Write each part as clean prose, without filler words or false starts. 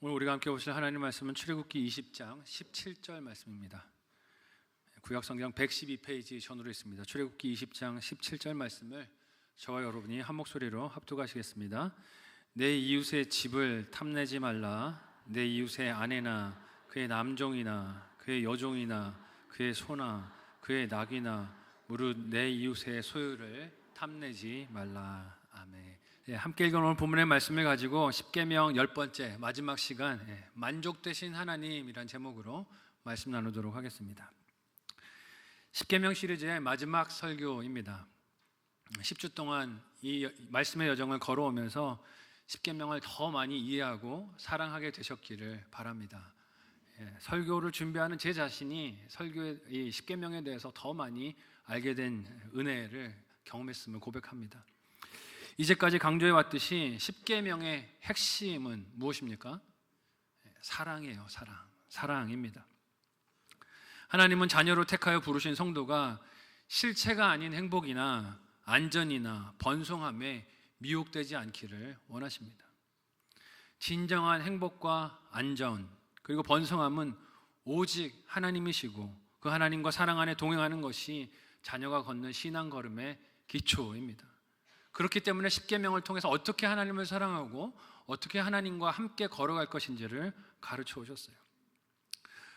오늘 우리가 함께 보실 하나님 말씀은 출애굽기 20장 17절 말씀입니다. 구약성경 112페이지 전으로 있습니다. 출애굽기 20장 17절 말씀을 저와 여러분이 한 목소리로 합독하시겠습니다. 내 이웃의 집을 탐내지 말라. 내 이웃의 아내나 그의 남종이나 그의 여종이나 그의 소나 그의 낙이나 무릇 내 이웃의 소유를 탐내지 말라. 아멘. 함께 읽은 오늘 본문의 말씀을 가지고 십계명 10번째 마지막 시간 만족되신 하나님이란 제목으로 말씀 나누도록 하겠습니다. 십계명 시리즈의 마지막 설교입니다. 10주 동안 이 말씀의 여정을 걸어오면서 십계명을 더 많이 이해하고 사랑하게 되셨기를 바랍니다. 설교를 준비하는 제 자신이 설교의 이 십계명에 대해서 더 많이 알게 된 은혜를 경험했음을 고백합니다. 이제까지 강조해 왔듯이 십계명의 핵심은 무엇입니까? 사랑이에요. 사랑입니다. 하나님은 자녀로 택하여 부르신 성도가 실체가 아닌 행복이나 안전이나 번성함에 미혹되지 않기를 원하십니다. 진정한 행복과 안전 그리고 번성함은 오직 하나님이시고 그 하나님과 사랑 안에 동행하는 것이 자녀가 걷는 신앙 걸음의 기초입니다. 그렇기 때문에 십계명을 통해서 어떻게 하나님을 사랑하고 어떻게 하나님과 함께 걸어갈 것인지를 가르쳐 오셨어요.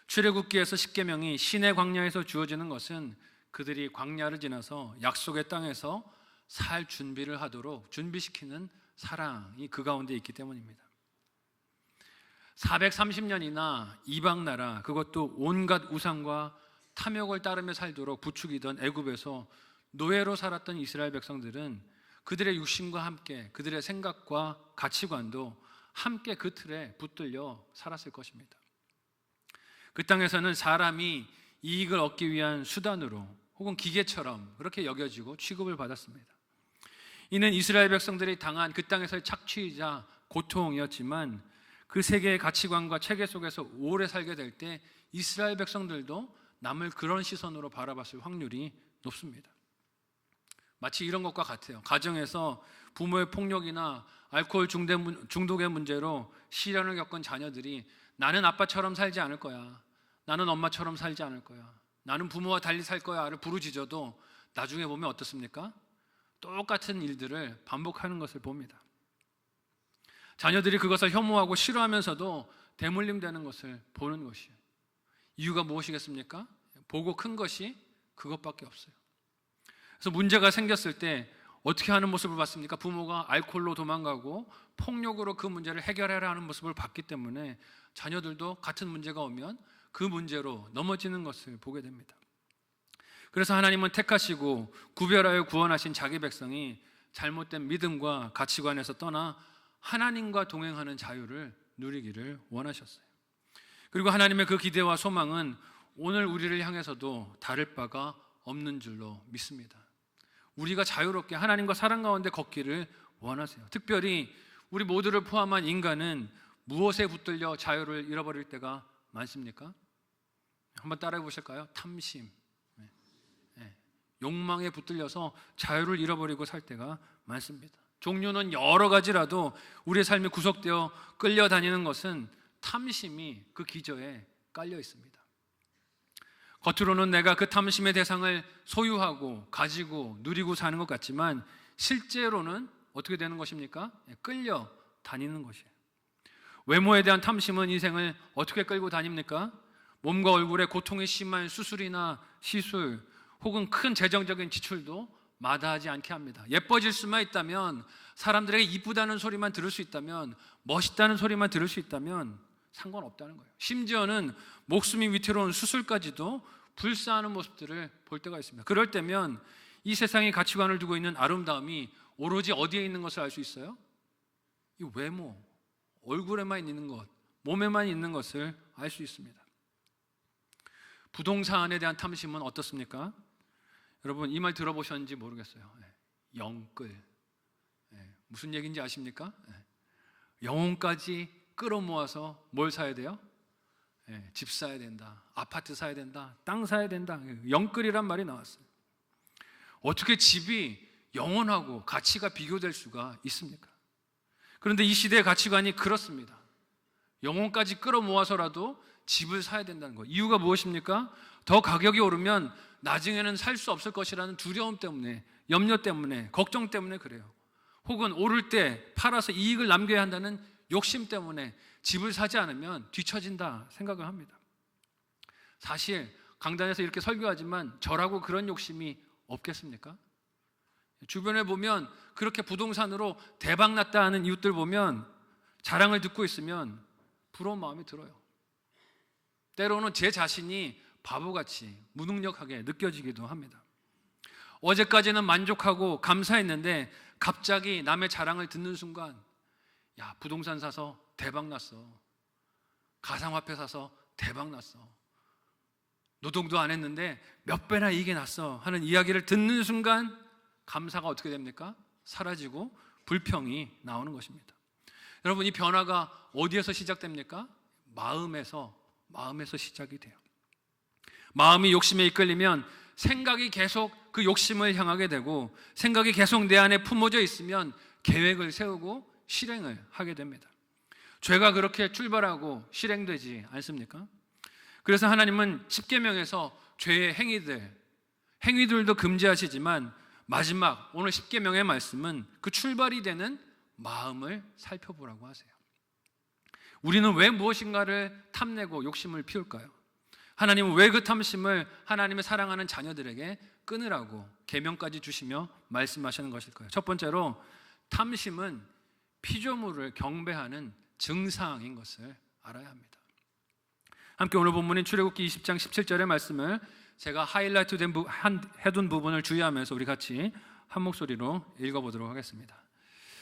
출애굽기에서 십계명이 신의 광야에서 주어지는 것은 그들이 광야를 지나서 약속의 땅에서 살 준비를 하도록 준비시키는 사랑이 그 가운데 있기 때문입니다. 430년이나 이방 나라, 그것도 온갖 우상과 탐욕을 따르며 살도록 부추기던 애굽에서 노예로 살았던 이스라엘 백성들은 그들의 육신과 함께 그들의 생각과 가치관도 함께 그 틀에 붙들려 살았을 것입니다. 그 땅에서는 사람이 이익을 얻기 위한 수단으로 혹은 기계처럼 그렇게 여겨지고 취급을 받았습니다. 이는 이스라엘 백성들이 당한 그 땅에서의 착취이자 고통이었지만 그 세계의 가치관과 체계 속에서 오래 살게 될 때 이스라엘 백성들도 남을 그런 시선으로 바라봤을 확률이 높습니다. 마치 이런 것과 같아요. 가정에서 부모의 폭력이나 알코올 중독의 문제로 시련을 겪은 자녀들이 나는 아빠처럼 살지 않을 거야, 나는 엄마처럼 살지 않을 거야, 나는 부모와 달리 살 거야를 부르짖어도 나중에 보면 어떻습니까? 똑같은 일들을 반복하는 것을 봅니다. 자녀들이 그것을 혐오하고 싫어하면서도 대물림되는 것을 보는 것이에요. 이유가 무엇이겠습니까? 보고 큰 것이 그것밖에 없어요. 그래서 문제가 생겼을 때 어떻게 하는 모습을 봤습니까? 부모가 알코올로 도망가고 폭력으로 그 문제를 해결해라 하는 모습을 봤기 때문에 자녀들도 같은 문제가 오면 그 문제로 넘어지는 것을 보게 됩니다. 그래서 하나님은 택하시고 구별하여 구원하신 자기 백성이 잘못된 믿음과 가치관에서 떠나 하나님과 동행하는 자유를 누리기를 원하셨어요. 그리고 하나님의 그 기대와 소망은 오늘 우리를 향해서도 다를 바가 없는 줄로 믿습니다. 우리가 자유롭게 하나님과 사랑 가운데 걷기를 원하세요. 특별히 우리 모두를 포함한 인간은 무엇에 붙들려 자유를 잃어버릴 때가 많습니까? 한번 따라해 보실까요? 탐심, 욕망에 붙들려서 자유를 잃어버리고 살 때가 많습니다. 종류는 여러 가지라도 우리의 삶이 구속되어 끌려다니는 것은 탐심이 그 기저에 깔려 있습니다. 겉으로는 내가 그 탐심의 대상을 소유하고 가지고 누리고 사는 것 같지만 실제로는 어떻게 되는 것입니까? 끌려 다니는 것이에요. 외모에 대한 탐심은 인생을 어떻게 끌고 다닙니까? 몸과 얼굴에 고통이 심한 수술이나 시술 혹은 큰 재정적인 지출도 마다하지 않게 합니다. 예뻐질 수만 있다면, 사람들에게 이쁘다는 소리만 들을 수 있다면, 멋있다는 소리만 들을 수 있다면 상관없다는 거예요. 심지어는 목숨이 위태로운 수술까지도 불사하는 모습들을 볼 때가 있습니다. 그럴 때면 이 세상의 가치관을 두고 있는 아름다움이 오로지 어디에 있는 것을 알 수 있어요? 이 외모, 얼굴에만 있는 것, 몸에만 있는 것을 알 수 있습니다. 부동산에 대한 탐심은 어떻습니까? 여러분 이 말 들어보셨는지 모르겠어요. 영끌. 무슨 얘기인지 아십니까? 영혼까지 끌어모아서 뭘 사야 돼요? 집 사야 된다, 아파트 사야 된다, 땅 사야 된다. 영끌이란 말이 나왔어요. 어떻게 집이 영혼하고 가치가 비교될 수가 있습니까? 그런데 이 시대의 가치관이 그렇습니다. 영혼까지 끌어모아서라도 집을 사야 된다는 거예요. 이유가 무엇입니까? 더 가격이 오르면 나중에는 살 수 없을 것이라는 두려움 때문에, 염려 때문에, 걱정 때문에 그래요. 혹은 오를 때 팔아서 이익을 남겨야 한다는 욕심 때문에 집을 사지 않으면 뒤처진다 생각을 합니다. 사실 강단에서 이렇게 설교하지만 저라고 그런 욕심이 없겠습니까? 주변에 보면 그렇게 부동산으로 대박 났다 하는 이웃들 보면 자랑을 듣고 있으면 부러운 마음이 들어요. 때로는 제 자신이 바보같이 무능력하게 느껴지기도 합니다. 어제까지는 만족하고 감사했는데 갑자기 남의 자랑을 듣는 순간, 야, 부동산 사서 대박 났어, 가상화폐 사서 대박 났어, 노동도 안 했는데 몇 배나 이익이 났어 하는 이야기를 듣는 순간 감사가 어떻게 됩니까? 사라지고 불평이 나오는 것입니다. 여러분, 이 변화가 어디에서 시작됩니까? 마음에서 시작이 돼요. 마음이 욕심에 이끌리면 생각이 계속 그 욕심을 향하게 되고, 생각이 계속 내 안에 품어져 있으면 계획을 세우고 실행을 하게 됩니다. 죄가 그렇게 출발하고 실행되지 않습니까? 그래서 하나님은 십계명에서 죄의 행위들도 금지하시지만 마지막 오늘 십계명의 말씀은 그 출발이 되는 마음을 살펴보라고 하세요. 우리는 왜 무엇인가를 탐내고 욕심을 피울까요? 하나님은 왜 그 탐심을 하나님의 사랑하는 자녀들에게 끊으라고 계명까지 주시며 말씀하시는 것일까요? 첫 번째로, 탐심은 피조물을 경배하는 증상인 것을 알아야 합니다. 함께 오늘 본문인 출애굽기 20장 17절의 말씀을 제가 하이라이트 해둔 부분을 주의하면서 우리 같이 한 목소리로 읽어보도록 하겠습니다.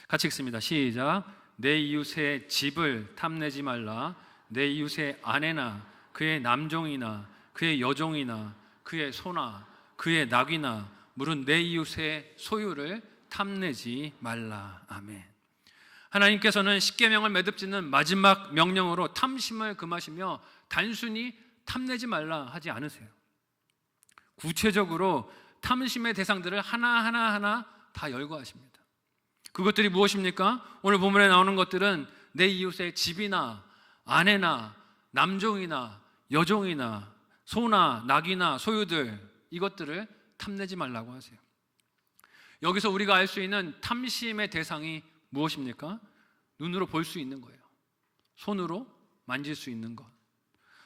같이 읽습니다. 시작. 내 이웃의 집을 탐내지 말라. 내 이웃의 아내나 그의 남종이나 그의 여종이나 그의 소나 그의 낙이나 물은 내 이웃의 소유를 탐내지 말라. 아멘. 하나님께서는 십계명을 매듭짓는 마지막 명령으로 탐심을 금하시며 단순히 탐내지 말라 하지 않으세요. 구체적으로 탐심의 대상들을 하나하나 다 열거하십니다. 그것들이 무엇입니까? 오늘 본문에 나오는 것들은 내 이웃의 집이나 아내나 남종이나 여종이나 소나 낙이나 소유들, 이것들을 탐내지 말라고 하세요. 여기서 우리가 알 수 있는 탐심의 대상이 무엇입니까? 눈으로 볼 수 있는 거예요. 손으로 만질 수 있는 것,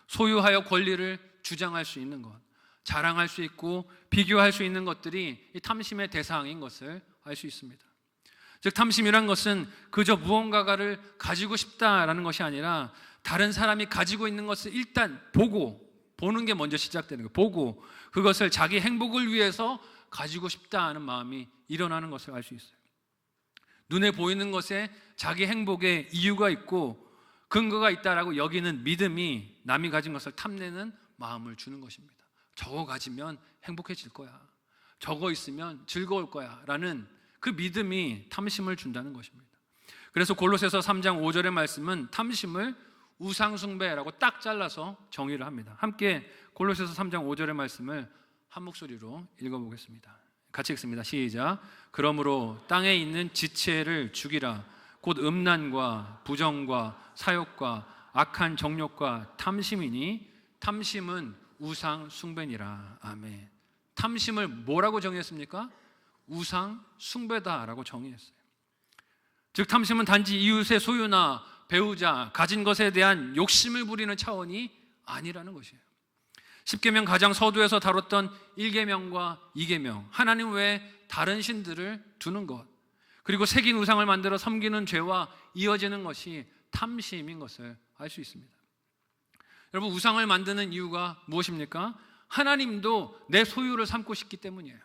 소유하여 권리를 주장할 수 있는 것, 자랑할 수 있고 비교할 수 있는 것들이 이 탐심의 대상인 것을 알 수 있습니다. 즉, 탐심이란 것은 그저 무언가를 가지고 싶다라는 것이 아니라 다른 사람이 가지고 있는 것을 일단 보는 게 먼저 시작되는 거예요. 보고 그것을 자기 행복을 위해서 가지고 싶다 하는 마음이 일어나는 것을 알 수 있어요. 눈에 보이는 것에 자기 행복의 이유가 있고 근거가 있다라고 여기는 믿음이 남이 가진 것을 탐내는 마음을 주는 것입니다. 저거 가지면 행복해질 거야, 저거 있으면 즐거울 거야 라는 그 믿음이 탐심을 준다는 것입니다. 그래서 골로새서 3장 5절의 말씀은 탐심을 우상숭배라고 딱 잘라서 정의를 합니다. 함께 골로새서 3장 5절의 말씀을 한 목소리로 읽어보겠습니다. 같이 읽습니다. 시작. 그러므로 땅에 있는 지체를 죽이라. 곧 음란과 부정과 사욕과 악한 정욕과 탐심이니 탐심은 우상 숭배니라. 아멘. 탐심을 뭐라고 정의했습니까? 우상 숭배다라고 정의했어요. 즉, 탐심은 단지 이웃의 소유나 배우자, 가진 것에 대한 욕심을 부리는 차원이 아니라는 것이에요. 십계명 가장 서두에서 다뤘던 1계명과 2계명, 하나님 외에 다른 신들을 두는 것, 그리고 새긴 우상을 만들어 섬기는 죄와 이어지는 것이 탐심인 것을 알 수 있습니다. 여러분, 우상을 만드는 이유가 무엇입니까? 하나님도 내 소유를 삼고 싶기 때문이에요.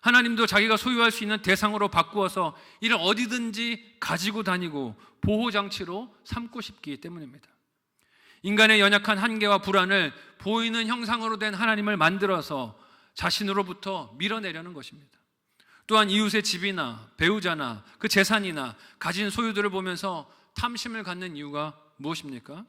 하나님도 자기가 소유할 수 있는 대상으로 바꾸어서 이를 어디든지 가지고 다니고 보호장치로 삼고 싶기 때문입니다. 인간의 연약한 한계와 불안을 보이는 형상으로 된 하나님을 만들어서 자신으로부터 밀어내려는 것입니다. 또한 이웃의 집이나 배우자나 그 재산이나 가진 소유들을 보면서 탐심을 갖는 이유가 무엇입니까?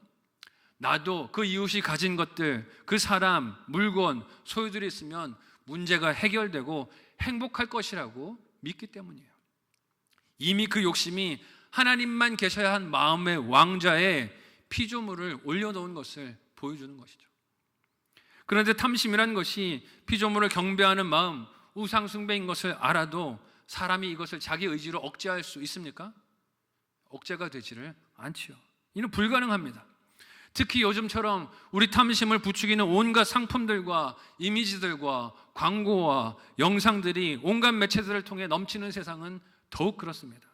나도 그 이웃이 가진 것들, 그 사람, 물건, 소유들이 있으면 문제가 해결되고 행복할 것이라고 믿기 때문이에요. 이미 그 욕심이 하나님만 계셔야 한 마음의 왕좌에 피조물을 올려놓은 것을 보여주는 것이죠. 그런데 탐심이란 것이 피조물을 경배하는 마음, 우상 숭배인 것을 알아도 사람이 이것을 자기 의지로 억제할 수 있습니까? 억제가 되지를 않지요. 이는 불가능합니다. 특히 요즘처럼 우리 탐심을 부추기는 온갖 상품들과 이미지들과 광고와 영상들이 온갖 매체들을 통해 넘치는 세상은 더욱 그렇습니다.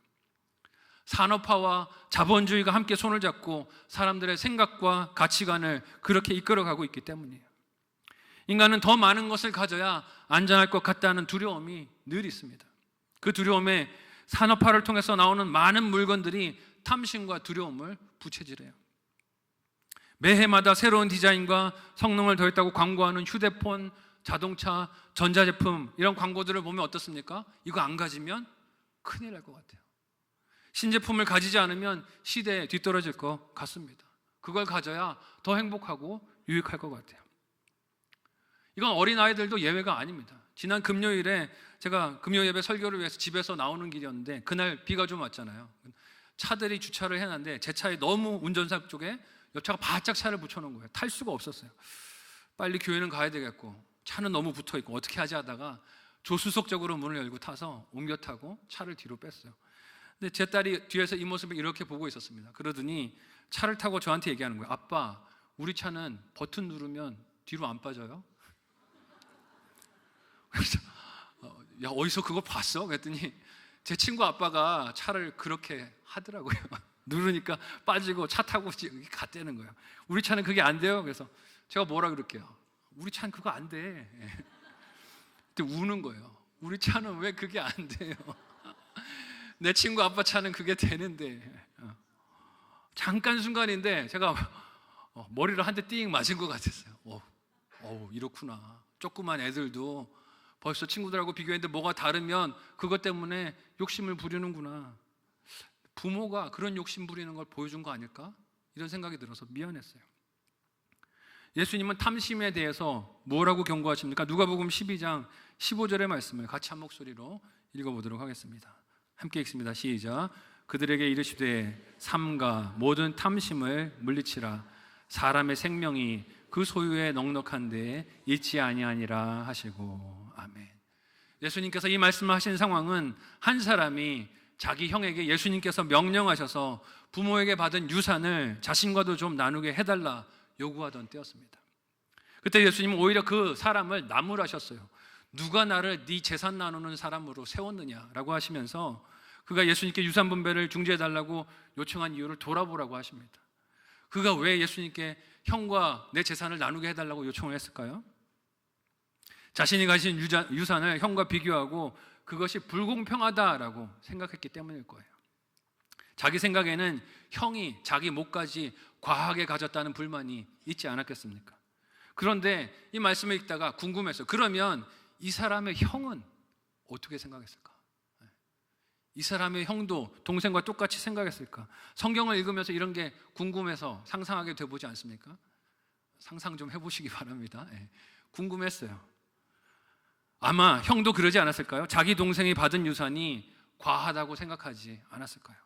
산업화와 자본주의가 함께 손을 잡고 사람들의 생각과 가치관을 그렇게 이끌어가고 있기 때문이에요. 인간은 더 많은 것을 가져야 안전할 것 같다는 두려움이 늘 있습니다. 그 두려움에 산업화를 통해서 나오는 많은 물건들이 탐심과 두려움을 부채질해요. 매해마다 새로운 디자인과 성능을 더했다고 광고하는 휴대폰, 자동차, 전자제품 이런 광고들을 보면 어떻습니까? 이거 안 가지면 큰일 날 것 같아요. 신제품을 가지지 않으면 시대에 뒤떨어질 것 같습니다. 그걸 가져야 더 행복하고 유익할 것 같아요. 이건 어린아이들도 예외가 아닙니다. 지난 금요일에 제가 금요 예배 설교를 위해서 집에서 나오는 길이었는데 그날 비가 좀 왔잖아요. 차들이 주차를 해놨는데 제 차에 너무 운전석 쪽에 옆차가 바짝 차를 붙여놓은 거예요. 탈 수가 없었어요. 빨리 교회는 가야 되겠고 차는 너무 붙어있고 어떻게 하지 하다가 조수석적으로 문을 열고 타서 옮겨 타고 차를 뒤로 뺐어요. 근데 제 딸이 뒤에서 이 모습을 이렇게 보고 있었습니다. 그러더니 차를 타고 저한테 얘기하는 거예요. 아빠, 우리 차는 버튼 누르면 뒤로 안 빠져요? 그래서 야, 어디서 그거 봤어? 그랬더니 제 친구 아빠가 차를 그렇게 하더라고요. 누르니까 빠지고 차 타고 갔다는 거예요. 우리 차는 그게 안 돼요. 그래서 제가 뭐라 그럴게요. 우리 차는 그거 안 돼. 그때 우는 거예요. 우리 차는 왜 그게 안 돼요? 내 친구 아빠 차는 그게 되는데. 잠깐 순간인데 제가 머리를 한 대 띵 맞은 것 같았어요. 이렇구나. 조그만 애들도 벌써 친구들하고 비교했는데 뭐가 다르면 그것 때문에 욕심을 부리는구나. 부모가 그런 욕심 부리는 걸 보여준 거 아닐까? 이런 생각이 들어서 미안했어요. 예수님은 탐심에 대해서 뭐라고 경고하십니까? 누가복음 12장 15절의 말씀을 같이 한 목소리로 읽어보도록 하겠습니다. 함께 읽습니다. 시작. 그들에게 이르시되 삼가 모든 탐심을 물리치라. 사람의 생명이 그 소유에 넉넉한 데에 있지 아니하니라 하시고. 아멘. 예수님께서 이 말씀을 하신 상황은 한 사람이 자기 형에게 예수님께서 명령하셔서 부모에게 받은 유산을 자신과도 좀 나누게 해달라 요구하던 때였습니다. 그때 예수님은 오히려 그 사람을 나무라셨어요. 누가 나를 네 재산 나누는 사람으로 세웠느냐라고 하시면서 그가 예수님께 유산 분배를 중지해달라고 요청한 이유를 돌아보라고 하십니다. 그가 왜 예수님께 형과 내 재산을 나누게 해달라고 요청을 했을까요? 자신이 가진 유산을 형과 비교하고 그것이 불공평하다라고 생각했기 때문일 거예요. 자기 생각에는 형이 자기 몫까지 과하게 가졌다는 불만이 있지 않았겠습니까? 그런데 이 말씀을 읽다가 궁금했어요. 그러면 이 사람의 형은 어떻게 생각했을까? 이 사람의 형도 동생과 똑같이 생각했을까? 성경을 읽으면서 이런 게 궁금해서 상상하게 되보지 않습니까? 상상 좀 해보시기 바랍니다. 궁금했어요. 아마 형도 그러지 않았을까요? 자기 동생이 받은 유산이 과하다고 생각하지 않았을까요?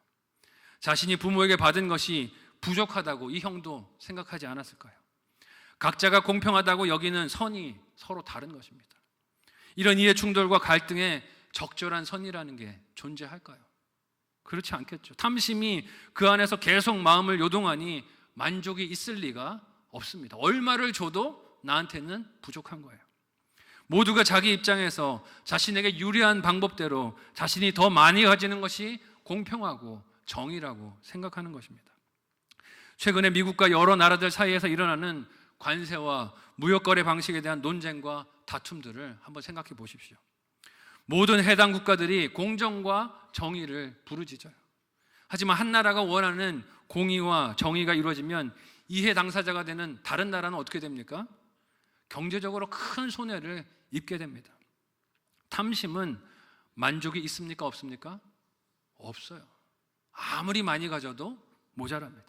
자신이 부모에게 받은 것이 부족하다고 이 형도 생각하지 않았을까요? 각자가 공평하다고 여기는 선이 서로 다른 것입니다. 이런 이해 충돌과 갈등에 적절한 선이라는 게 존재할까요? 그렇지 않겠죠. 탐심이 그 안에서 계속 마음을 요동하니 만족이 있을 리가 없습니다. 얼마를 줘도 나한테는 부족한 거예요. 모두가 자기 입장에서 자신에게 유리한 방법대로 자신이 더 많이 가지는 것이 공평하고 정의라고 생각하는 것입니다. 최근에 미국과 여러 나라들 사이에서 일어나는 관세와 무역거래 방식에 대한 논쟁과 다툼들을 한번 생각해 보십시오. 모든 해당 국가들이 공정과 정의를 부르짖어요. 하지만 한 나라가 원하는 공의와 정의가 이루어지면 이해 당사자가 되는 다른 나라는 어떻게 됩니까? 경제적으로 큰 손해를 입게 됩니다. 탐심은 만족이 있습니까? 없습니까? 없어요. 아무리 많이 가져도 모자랍니다.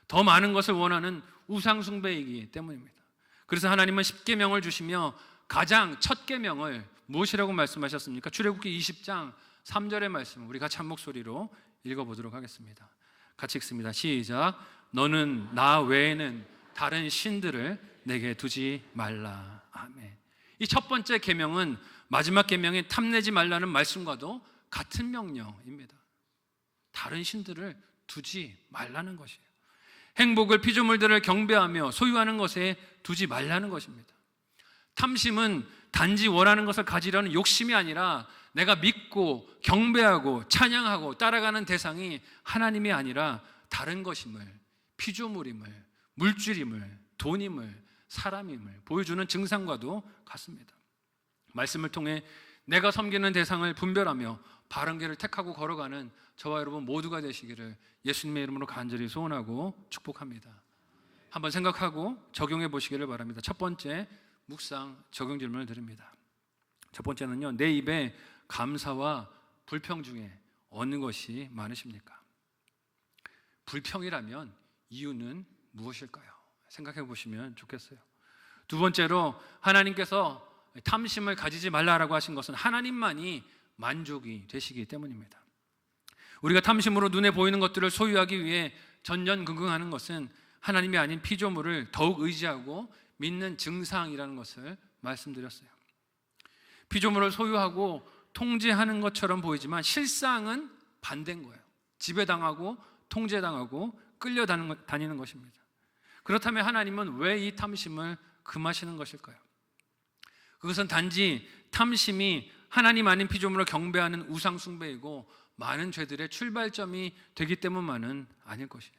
더 많은 것을 원하는 우상숭배이기 때문입니다. 그래서 하나님은 10계명을 주시며 가장 첫 계명을 무엇이라고 말씀하셨습니까? 출애굽기 20장 3절의 말씀 우리 같이 한 목소리로 읽어보도록 하겠습니다. 같이 읽습니다. 시작. 너는 나 외에는 다른 신들을 내게 두지 말라. 아멘. 이 첫 번째 계명은 마지막 계명인 탐내지 말라는 말씀과도 같은 명령입니다. 다른 신들을 두지 말라는 것이에요. 행복을, 피조물들을 경배하며 소유하는 것에 두지 말라는 것입니다. 탐심은 단지 원하는 것을 가지려는 욕심이 아니라 내가 믿고 경배하고 찬양하고 따라가는 대상이 하나님이 아니라 다른 것임을, 피조물임을, 물질임을, 돈임을, 사람임을 보여주는 증상과도 같습니다. 말씀을 통해 내가 섬기는 대상을 분별하며 바른 길을 택하고 걸어가는 저와 여러분 모두가 되시기를 예수님의 이름으로 간절히 소원하고 축복합니다. 한번 생각하고 적용해 보시기를 바랍니다. 첫 번째 묵상 적용 질문을 드립니다. 첫 번째는요, 내 입에 감사와 불평 중에 어느 것이 많으십니까? 불평이라면 이유는 무엇일까요? 생각해 보시면 좋겠어요. 두 번째로 하나님께서 탐심을 가지지 말라라고 하신 것은 하나님만이 만족이 되시기 때문입니다. 우리가 탐심으로 눈에 보이는 것들을 소유하기 위해 전전긍긍하는 것은 하나님이 아닌 피조물을 더욱 의지하고 믿는 증상이라는 것을 말씀드렸어요. 피조물을 소유하고 통제하는 것처럼 보이지만 실상은 반대인 거예요. 지배당하고 통제당하고 끌려다니는 것입니다. 그렇다면 하나님은 왜 이 탐심을 금하시는 것일까요? 그것은 단지 탐심이 하나님 아닌 피조물을 경배하는 우상 숭배이고 많은 죄들의 출발점이 되기 때문만은 아닐 것이에요.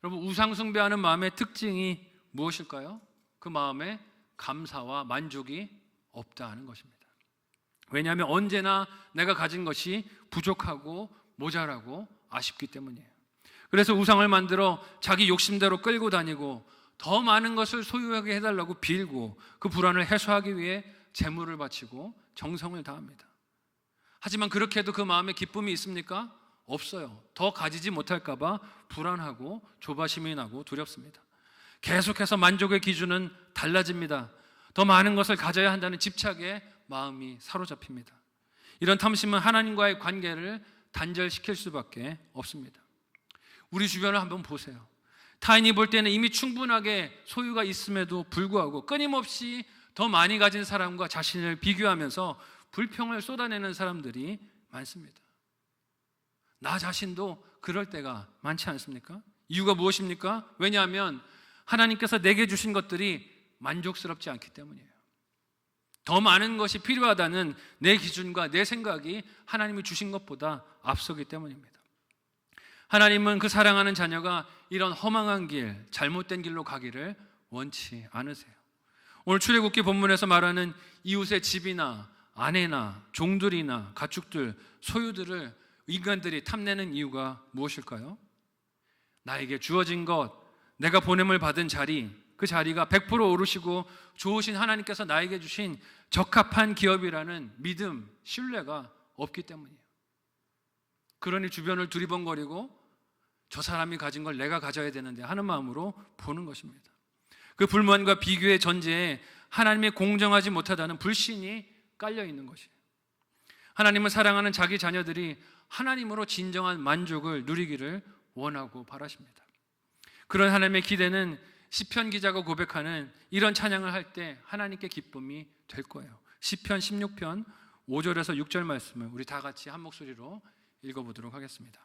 여러분, 우상 숭배하는 마음의 특징이 무엇일까요? 그 마음에 감사와 만족이 없다는 것입니다. 왜냐하면 언제나 내가 가진 것이 부족하고 모자라고 아쉽기 때문이에요. 그래서 우상을 만들어 자기 욕심대로 끌고 다니고 더 많은 것을 소유하게 해달라고 빌고 그 불안을 해소하기 위해 재물을 바치고 정성을 다합니다. 하지만 그렇게 해도 그 마음에 기쁨이 있습니까? 없어요. 더 가지지 못할까 봐 불안하고 조바심이 나고 두렵습니다. 계속해서 만족의 기준은 달라집니다. 더 많은 것을 가져야 한다는 집착에 마음이 사로잡힙니다. 이런 탐심은 하나님과의 관계를 단절시킬 수밖에 없습니다. 우리 주변을 한번 보세요. 타인이 볼 때는 이미 충분하게 소유가 있음에도 불구하고 끊임없이 더 많이 가진 사람과 자신을 비교하면서 불평을 쏟아내는 사람들이 많습니다. 나 자신도 그럴 때가 많지 않습니까? 이유가 무엇입니까? 왜냐하면 하나님께서 내게 주신 것들이 만족스럽지 않기 때문이에요. 더 많은 것이 필요하다는 내 기준과 내 생각이 하나님이 주신 것보다 앞서기 때문입니다. 하나님은 그 사랑하는 자녀가 이런 허망한 길, 잘못된 길로 가기를 원치 않으세요. 오늘 출애굽기 본문에서 말하는 이웃의 집이나 아내나 종들이나 가축들, 소유들을 인간들이 탐내는 이유가 무엇일까요? 나에게 주어진 것, 내가 보냄을 받은 자리, 그 자리가 100% 오르시고 좋으신 하나님께서 나에게 주신 적합한 기업이라는 믿음, 신뢰가 없기 때문이에요. 그러니 주변을 두리번거리고 저 사람이 가진 걸 내가 가져야 되는데 하는 마음으로 보는 것입니다. 그 불만과 비교의 전제에 하나님의 공정하지 못하다는 불신이 깔려 있는 것이에요. 하나님은 사랑하는 자기 자녀들이 하나님으로 진정한 만족을 누리기를 원하고 바라십니다. 그런 하나님의 기대는 시편 기자가 고백하는 이런 찬양을 할 때 하나님께 기쁨이 될 거예요. 시편 16편 5절에서 6절 말씀을 우리 다 같이 한 목소리로 읽어보도록 하겠습니다.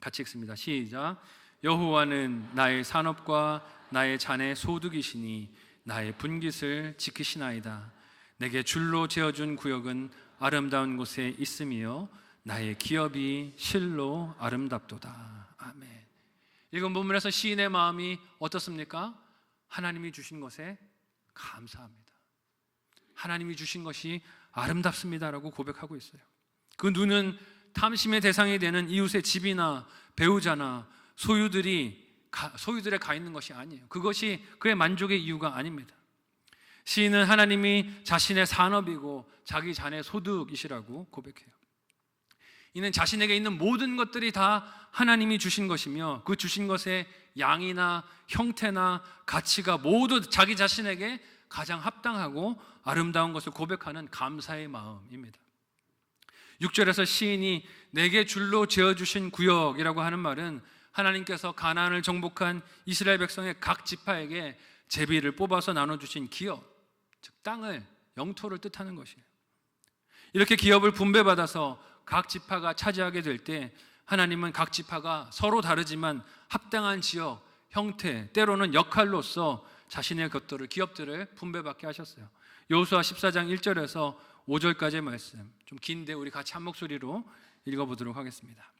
같이 읽습니다. 시작. 여호와는 나의 산업과 나의 잔의 소득이시니 나의 분깃을 지키시나이다. 내게 줄로 재어준 구역은 아름다운 곳에 있으며 나의 기업이 실로 아름답도다. 아멘. 이건 본문에서 시인의 마음이 어떻습니까? 하나님이 주신 것에 감사합니다. 하나님이 주신 것이 아름답습니다라고 고백하고 있어요. 그 눈은 탐심의 대상이 되는 이웃의 집이나 배우자나 소유들에 가 있는 것이 아니에요. 그것이 그의 만족의 이유가 아닙니다. 시인은 하나님이 자신의 산업이고 자기 잔의 소득이시라고 고백해요. 이는 자신에게 있는 모든 것들이 다 하나님이 주신 것이며 그 주신 것의 양이나 형태나 가치가 모두 자기 자신에게 가장 합당하고 아름다운 것을 고백하는 감사의 마음입니다. 6절에서 시인이 내게 줄로 재어주신 구역이라고 하는 말은 하나님께서 가나안을 정복한 이스라엘 백성의 각 지파에게 제비를 뽑아서 나눠주신 기업, 즉 땅을, 영토를 뜻하는 것이에요. 이렇게 기업을 분배받아서 각 지파가 차지하게 될 때 하나님은 각 지파가 서로 다르지만 합당한 지역, 형태, 때로는 역할로서 자신의 것들을, 기업들을 분배받게 하셨어요. 여호수아 14장 1절에서 5절까지의 말씀, 좀 긴데 우리 같이 한 목소리로 읽어보도록 하겠습니다.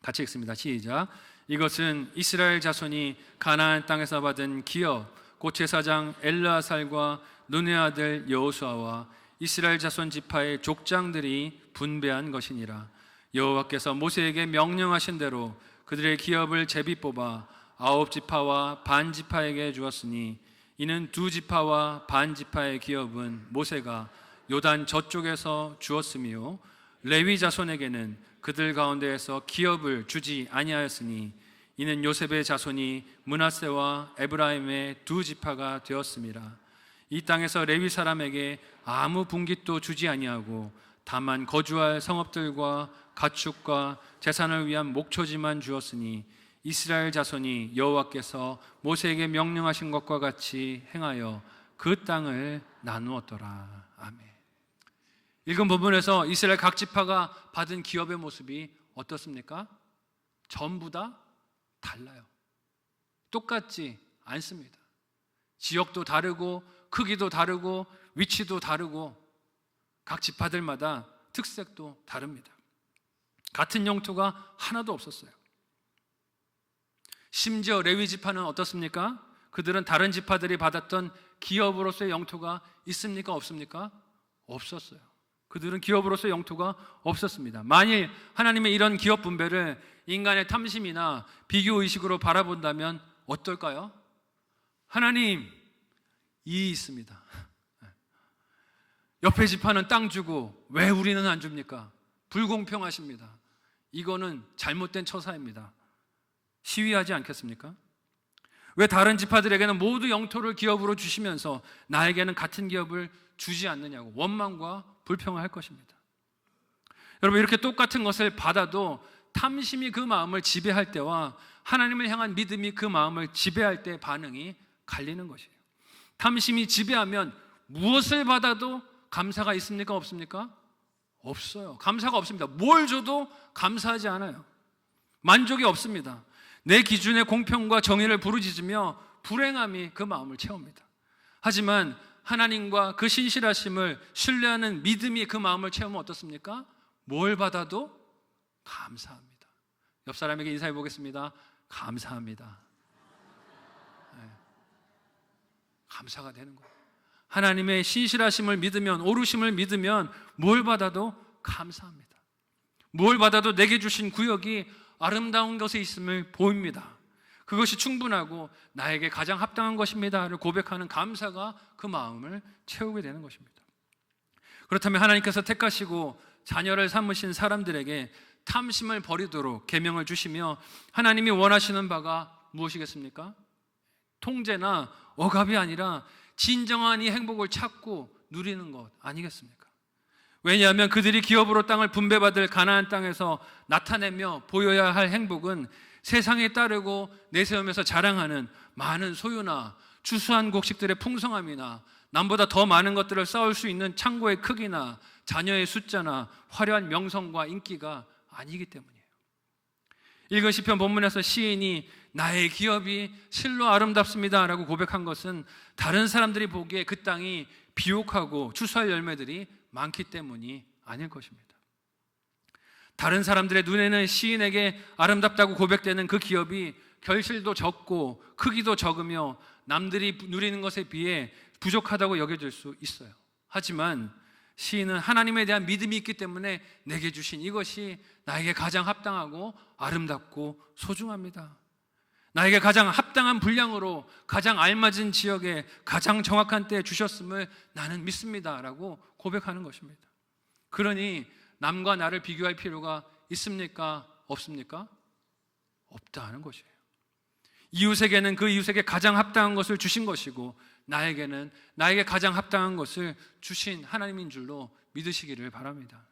같이 읽습니다. 시작. 이것은 이스라엘 자손이 가나안 땅에서 받은 기업, 곧 제사장 엘르아살과 눈의 아들 여호수아와 이스라엘 자손 지파의 족장들이 분배한 것이니라. 여호와께서 모세에게 명령하신 대로 그들의 기업을 제비 뽑아 9지파와 반 지파에게 주었으니 이는 2지파와 반 지파의 기업은 모세가 요단 저쪽에서 주었으며 레위 자손에게는 그들 가운데에서 기업을 주지 아니하였으니 이는 요셉의 자손이 므낫세와 에브라임의 2지파가 되었음이라. 이 땅에서 레위 사람에게 아무 분깃도 주지 아니하고 다만 거주할 성읍들과 가축과 재산을 위한 목초지만 주었으니 이스라엘 자손이 여호와께서 모세에게 명령하신 것과 같이 행하여 그 땅을 나누었더라. 아멘. 읽은 부분에서 이스라엘 각 지파가 받은 기업의 모습이 어떻습니까? 전부 다 달라요. 똑같지 않습니다. 지역도 다르고 크기도 다르고 위치도 다르고 각 지파들마다 특색도 다릅니다. 같은 영토가 하나도 없었어요. 심지어 레위 지파는 어떻습니까? 그들은 다른 지파들이 받았던 기업으로서의 영토가 있습니까? 없습니까? 없었어요. 그들은 기업으로서의 영토가 없었습니다. 만일 하나님의 이런 기업 분배를 인간의 탐심이나 비교의식으로 바라본다면 어떨까요? 하나님, 이의 있습니다. 옆에 지파는 땅 주고 왜 우리는 안 줍니까? 불공평하십니다. 이거는 잘못된 처사입니다. 시위하지 않겠습니까? 왜 다른 지파들에게는 모두 영토를 기업으로 주시면서 나에게는 같은 기업을 주지 않느냐고 원망과 불평을 할 것입니다. 여러분, 이렇게 똑같은 것을 받아도 탐심이 그 마음을 지배할 때와 하나님을 향한 믿음이 그 마음을 지배할 때 반응이 갈리는 것이에요. 탐심이 지배하면 무엇을 받아도 감사가 있습니까? 없습니까? 없어요. 감사가 없습니다. 뭘 줘도 감사하지 않아요. 만족이 없습니다. 내 기준의 공평과 정의를 부르짖으며 불행함이 그 마음을 채웁니다. 하지만 하나님과 그 신실하심을 신뢰하는 믿음이 그 마음을 채우면 어떻습니까? 뭘 받아도 감사합니다. 옆 사람에게 인사해 보겠습니다. 감사합니다. 네. 감사가 되는 거예요. 하나님의 신실하심을 믿으면, 오르심을 믿으면 뭘 받아도 감사합니다. 뭘 받아도 내게 주신 구역이 아름다운 것에 있음을 보입니다. 그것이 충분하고 나에게 가장 합당한 것입니다를 고백하는 감사가 그 마음을 채우게 되는 것입니다. 그렇다면 하나님께서 택하시고 자녀를 삼으신 사람들에게 탐심을 버리도록 계명을 주시며 하나님이 원하시는 바가 무엇이겠습니까? 통제나 억압이 아니라 진정한 이 행복을 찾고 누리는 것 아니겠습니까? 왜냐하면 그들이 기업으로 땅을 분배받을 가나안 땅에서 나타내며 보여야 할 행복은 세상에 따르고 내세우면서 자랑하는 많은 소유나 추수한 곡식들의 풍성함이나 남보다 더 많은 것들을 쌓을 수 있는 창고의 크기나 자녀의 숫자나 화려한 명성과 인기가 아니기 때문이에요. 읽은 시편 본문에서 시인이 나의 기업이 실로 아름답습니다 라고 고백한 것은 다른 사람들이 보기에 그 땅이 비옥하고 추수할 열매들이 많기 때문이 아닐 것입니다. 다른 사람들의 눈에는 시인에게 아름답다고 고백되는 그 기업이 결실도 적고 크기도 적으며 남들이 누리는 것에 비해 부족하다고 여겨질 수 있어요. 하지만 시인은 하나님에 대한 믿음이 있기 때문에 내게 주신 이것이 나에게 가장 합당하고 아름답고 소중합니다. 나에게 가장 합당한 분량으로 가장 알맞은 지역에 가장 정확한 때에 주셨음을 나는 믿습니다 라고 고백하는 것입니다. 그러니 남과 나를 비교할 필요가 있습니까? 없습니까? 없다는 것이에요. 이웃에게는 그 이웃에게 가장 합당한 것을 주신 것이고 나에게는 나에게 가장 합당한 것을 주신 하나님인 줄로 믿으시기를 바랍니다.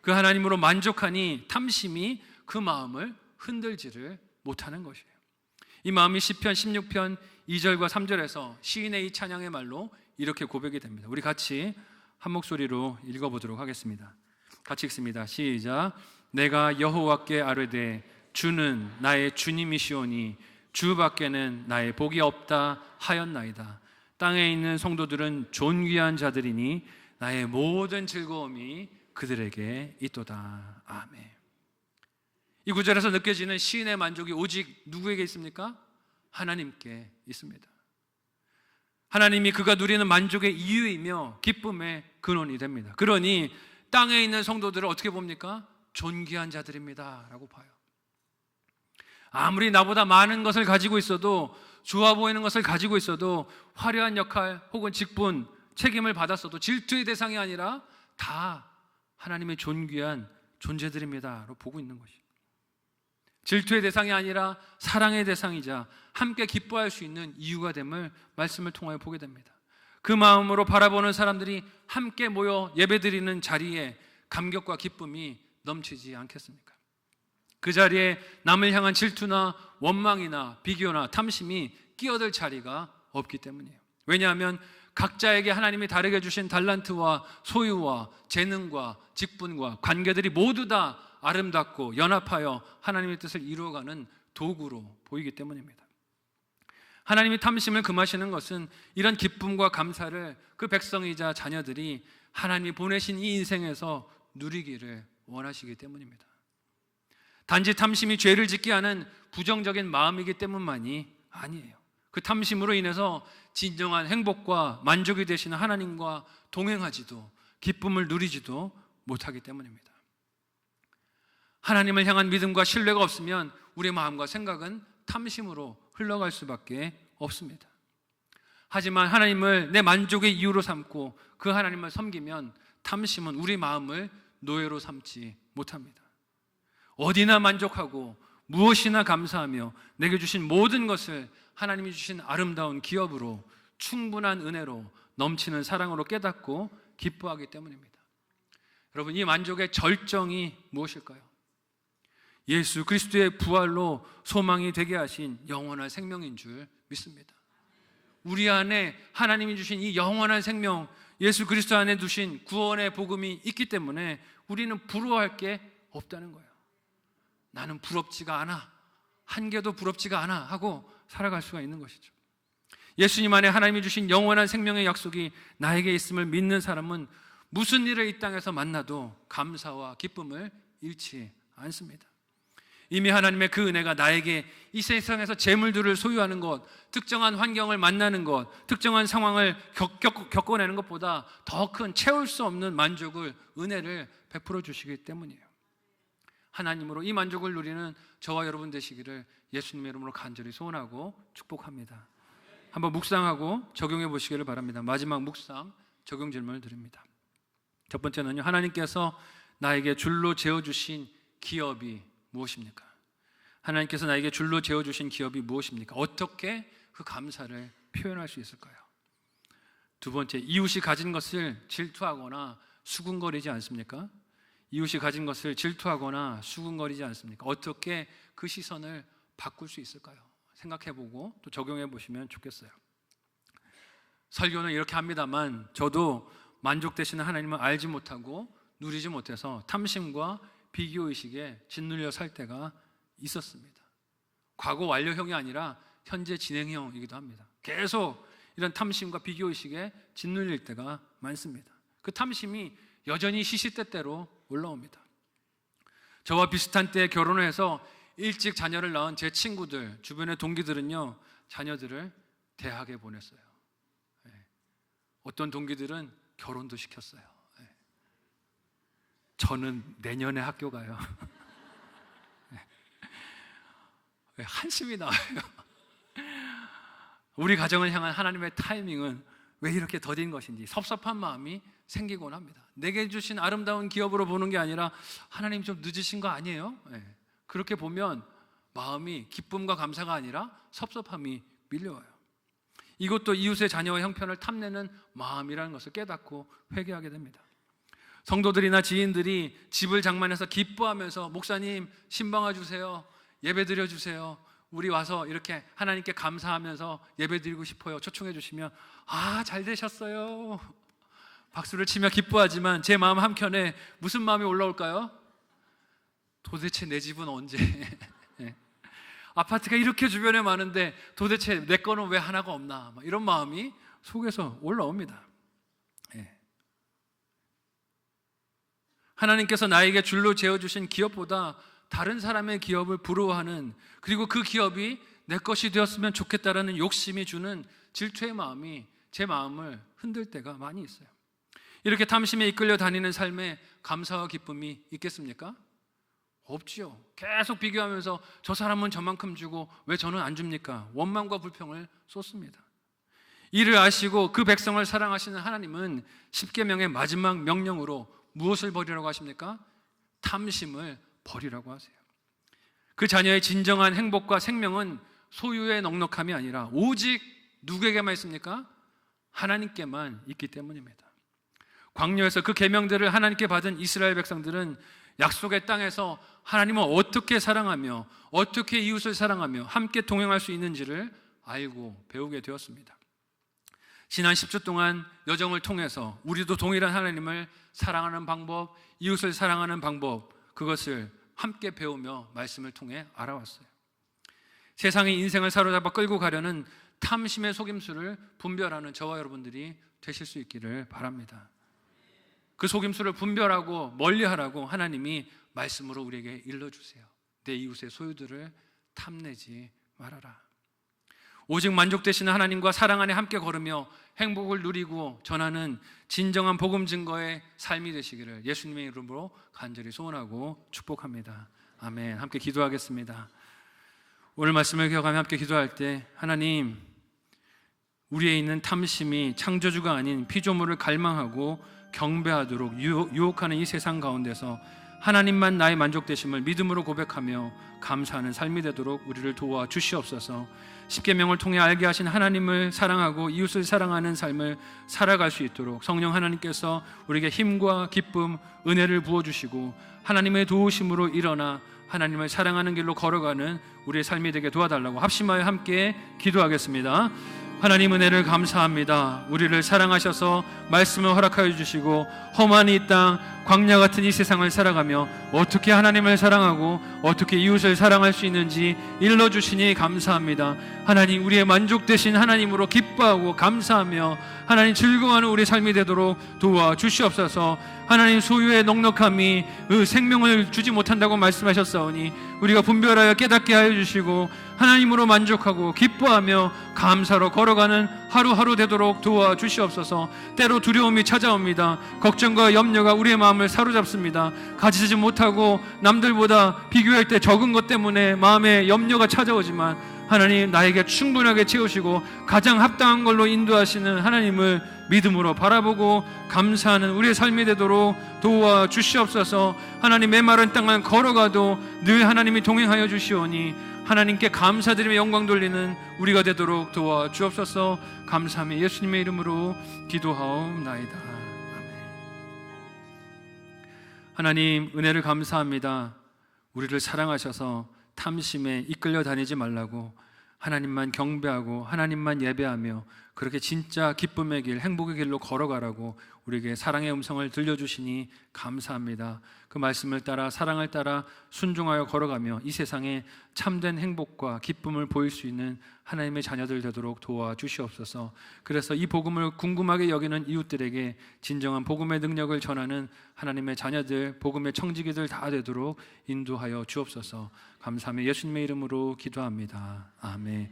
그 하나님으로 만족하니 탐심이 그 마음을 흔들지를 못하는 것이에요. 이 마음이 시편 16편 2절과 3절에서 시인의 이 찬양의 말로 이렇게 고백이 됩니다. 우리 같이 한 목소리로 읽어보도록 하겠습니다. 같이 읽습니다. 시작. 내가 여호와께 아뢰되 주는 나의 주님이시오니 주밖에는 나의 복이 없다 하였나이다. 땅에 있는 성도들은 존귀한 자들이니 나의 모든 즐거움이 그들에게 있도다. 아멘. 이 구절에서 느껴지는 시인의 만족이 오직 누구에게 있습니까? 하나님께 있습니다. 하나님이 그가 누리는 만족의 이유이며 기쁨의 근원이 됩니다. 그러니 땅에 있는 성도들을 어떻게 봅니까? 존귀한 자들입니다 라고 봐요. 아무리 나보다 많은 것을 가지고 있어도, 좋아 보이는 것을 가지고 있어도, 화려한 역할 혹은 직분, 책임을 받았어도 질투의 대상이 아니라 다 하나님의 존귀한 존재들입니다 라고 보고 있는 것이죠. 질투의 대상이 아니라 사랑의 대상이자 함께 기뻐할 수 있는 이유가 됨을 말씀을 통하여 보게 됩니다. 그 마음으로 바라보는 사람들이 함께 모여 예배드리는 자리에 감격과 기쁨이 넘치지 않겠습니까? 그 자리에 남을 향한 질투나 원망이나 비교나 탐심이 끼어들 자리가 없기 때문이에요. 왜냐하면 각자에게 하나님이 다르게 주신 달란트와 소유와 재능과 직분과 관계들이 모두 다 아름답고 연합하여 하나님의 뜻을 이루어가는 도구로 보이기 때문입니다. 하나님이 탐심을 금하시는 것은 이런 기쁨과 감사를 그 백성이자 자녀들이 하나님이 보내신 이 인생에서 누리기를 원하시기 때문입니다. 단지 탐심이 죄를 짓게 하는 부정적인 마음이기 때문만이 아니에요. 그 탐심으로 인해서 진정한 행복과 만족이 되시는 하나님과 동행하지도 기쁨을 누리지도 못하기 때문입니다. 하나님을 향한 믿음과 신뢰가 없으면 우리의 마음과 생각은 탐심으로 흘러갈 수밖에 없습니다. 하지만 하나님을 내 만족의 이유로 삼고 그 하나님을 섬기면 탐심은 우리 마음을 노예로 삼지 못합니다. 어디나 만족하고 무엇이나 감사하며 내게 주신 모든 것을 하나님이 주신 아름다운 기업으로, 충분한 은혜로, 넘치는 사랑으로 깨닫고 기뻐하기 때문입니다. 여러분, 이 만족의 절정이 무엇일까요? 예수 그리스도의 부활로 소망이 되게 하신 영원한 생명인 줄 믿습니다. 우리 안에 하나님이 주신 이 영원한 생명, 예수 그리스도 안에 두신 구원의 복음이 있기 때문에 우리는 부러워할 게 없다는 거예요. 나는 부럽지가 않아, 한 개도 부럽지가 않아 하고 살아갈 수가 있는 것이죠. 예수님 안에 하나님이 주신 영원한 생명의 약속이 나에게 있음을 믿는 사람은 무슨 일을 이 땅에서 만나도 감사와 기쁨을 잃지 않습니다. 이미 하나님의 그 은혜가 나에게 이 세상에서 재물들을 소유하는 것, 특정한 환경을 만나는 것, 특정한 상황을 겪어내는 것보다 더 큰 채울 수 없는 만족을, 은혜를 베풀어 주시기 때문이에요. 하나님으로 이 만족을 누리는 저와 여러분 되시기를 예수님의 이름으로 간절히 소원하고 축복합니다. 한번 묵상하고 적용해 보시기를 바랍니다. 마지막 묵상, 적용 질문을 드립니다. 첫 번째는요, 하나님께서 나에게 줄로 재어주신 기업이 무엇입니까? 하나님께서 나에게 줄로 재어주신 기업이 무엇입니까? 어떻게 그 감사를 표현할 수 있을까요? 두 번째, 이웃이 가진 것을 질투하거나 수군거리지 않습니까? 이웃이 가진 것을 질투하거나 수군거리지 않습니까? 어떻게 그 시선을 바꿀 수 있을까요? 생각해보고 또 적용해보시면 좋겠어요. 설교는 이렇게 합니다만 저도 만족되시는 하나님을 알지 못하고 누리지 못해서 탐심과 비교의식에 짓눌려 살 때가 있었습니다. 과거 완료형이 아니라 현재 진행형이기도 합니다. 계속 이런 탐심과 비교의식에 짓눌릴 때가 많습니다. 그 탐심이 여전히 시시때때로 올라옵니다. 저와 비슷한 때에 결혼을 해서 일찍 자녀를 낳은 제 친구들, 주변의 동기들은요, 자녀들을 대학에 보냈어요. 어떤 동기들은 결혼도 시켰어요. 저는 내년에 학교 가요. 한심이 나와요. 우리 가정을 향한 하나님의 타이밍은 왜 이렇게 더딘 것인지 섭섭한 마음이 생기곤 합니다. 내게 주신 아름다운 기업으로 보는 게 아니라 하나님 좀 늦으신 거 아니에요? 그렇게 보면 마음이 기쁨과 감사가 아니라 섭섭함이 밀려와요. 이것도 이웃의 자녀와 형편을 탐내는 마음이라는 것을 깨닫고 회개하게 됩니다. 성도들이나 지인들이 집을 장만해서 기뻐하면서 목사님 신방아 주세요, 예배 드려주세요. 우리 와서 이렇게 하나님께 감사하면서 예배 드리고 싶어요. 초청해 주시면 잘 되셨어요. 박수를 치며 기뻐하지만 제 마음 한켠에 무슨 마음이 올라올까요? 도대체 내 집은 언제? 아파트가 이렇게 주변에 많은데 도대체 내 거는 왜 하나가 없나? 이런 마음이 속에서 올라옵니다. 하나님께서 나에게 줄로 재어주신 기업보다 다른 사람의 기업을 부러워하는, 그리고 그 기업이 내 것이 되었으면 좋겠다라는 욕심이 주는 질투의 마음이 제 마음을 흔들 때가 많이 있어요. 이렇게 탐심에 이끌려 다니는 삶에 감사와 기쁨이 있겠습니까? 없지요. 계속 비교하면서 저 사람은 저만큼 주고 왜 저는 안 줍니까? 원망과 불평을 쏟습니다. 이를 아시고 그 백성을 사랑하시는 하나님은 십계명의 마지막 명령으로 무엇을 버리라고 하십니까? 탐심을 버리라고 하세요. 그 자녀의 진정한 행복과 생명은 소유의 넉넉함이 아니라 오직 누구에게만 있습니까? 하나님께만 있기 때문입니다. 광야에서 그 계명들을 하나님께 받은 이스라엘 백성들은 약속의 땅에서 하나님을 어떻게 사랑하며 어떻게 이웃을 사랑하며 함께 동행할 수 있는지를 알고 배우게 되었습니다. 지난 10주 동안 여정을 통해서 우리도 동일한 하나님을 사랑하는 방법, 이웃을 사랑하는 방법, 그것을 함께 배우며 말씀을 통해 알아왔어요. 세상의 인생을 사로잡아 끌고 가려는 탐심의 속임수를 분별하는 저와 여러분들이 되실 수 있기를 바랍니다. 그 속임수를 분별하고 멀리하라고 하나님이 말씀으로 우리에게 일러주세요. 내 이웃의 소유들을 탐내지 말아라. 오직 만족되시는 하나님과 사랑 안에 함께 걸으며 행복을 누리고 전하는 진정한 복음 증거의 삶이 되시기를 예수님의 이름으로 간절히 소원하고 축복합니다. 아멘. 함께 기도하겠습니다. 오늘 말씀을 기억하며 함께 기도할 때, 하나님, 우리에 있는 탐심이 창조주가 아닌 피조물을 갈망하고 경배하도록 유혹하는 이 세상 가운데서 하나님만 나의 만족되심을 믿음으로 고백하며 감사하는 삶이 되도록 우리를 도와 주시옵소서. 십계명을 통해 알게 하신 하나님을 사랑하고 이웃을 사랑하는 삶을 살아갈 수 있도록 성령 하나님께서 우리에게 힘과 기쁨, 은혜를 부어주시고 하나님의 도우심으로 일어나 하나님을 사랑하는 길로 걸어가는 우리의 삶이 되게 도와달라고 합심하여 함께 기도하겠습니다. 하나님 은혜를 감사합니다. 우리를 사랑하셔서 말씀을 허락하여 주시고 험한 이 땅, 광야 같은 이 세상을 살아가며 어떻게 하나님을 사랑하고 어떻게 이웃을 사랑할 수 있는지 일러주시니 감사합니다. 하나님, 우리의 만족되신 하나님으로 기뻐하고 감사하며 하나님 즐거워하는 우리의 삶이 되도록 도와주시옵소서. 하나님, 소유의 넉넉함이 그 생명을 주지 못한다고 말씀하셨사오니 우리가 분별하여 깨닫게 하여 주시고 하나님으로 만족하고 기뻐하며 감사로 걸어가는 하루하루 되도록 도와주시옵소서. 때로 두려움이 찾아옵니다. 걱정과 염려가 우리의 마음을 사로잡습니다. 가지지 못하고 남들보다 비교할 때 적은 것 때문에 마음에 염려가 찾아오지만 하나님, 나에게 충분하게 채우시고 가장 합당한 걸로 인도하시는 하나님을 믿음으로 바라보고 감사하는 우리의 삶이 되도록 도와주시옵소서. 하나님, 메마른 땅을 걸어가도 늘 하나님이 동행하여 주시오니 하나님께 감사드리며 영광 돌리는 우리가 되도록 도와주옵소서. 감사하며 예수님의 이름으로 기도하옵나이다. 아멘. 하나님, 은혜를 감사합니다. 우리를 사랑하셔서 탐심에 이끌려 다니지 말라고 하나님만 경배하고 하나님만 예배하며 그렇게 진짜 기쁨의 길, 행복의 길로 걸어가라고 우리에게 사랑의 음성을 들려주시니 감사합니다. 그 말씀을 따라 사랑을 따라 순종하여 걸어가며 이 세상에 참된 행복과 기쁨을 보일 수 있는 하나님의 자녀들 되도록 도와주시옵소서. 그래서 이 복음을 궁금하게 여기는 이웃들에게 진정한 복음의 능력을 전하는 하나님의 자녀들, 복음의 청지기들 다 되도록 인도하여 주옵소서. 감사하며 예수님의 이름으로 기도합니다. 아멘.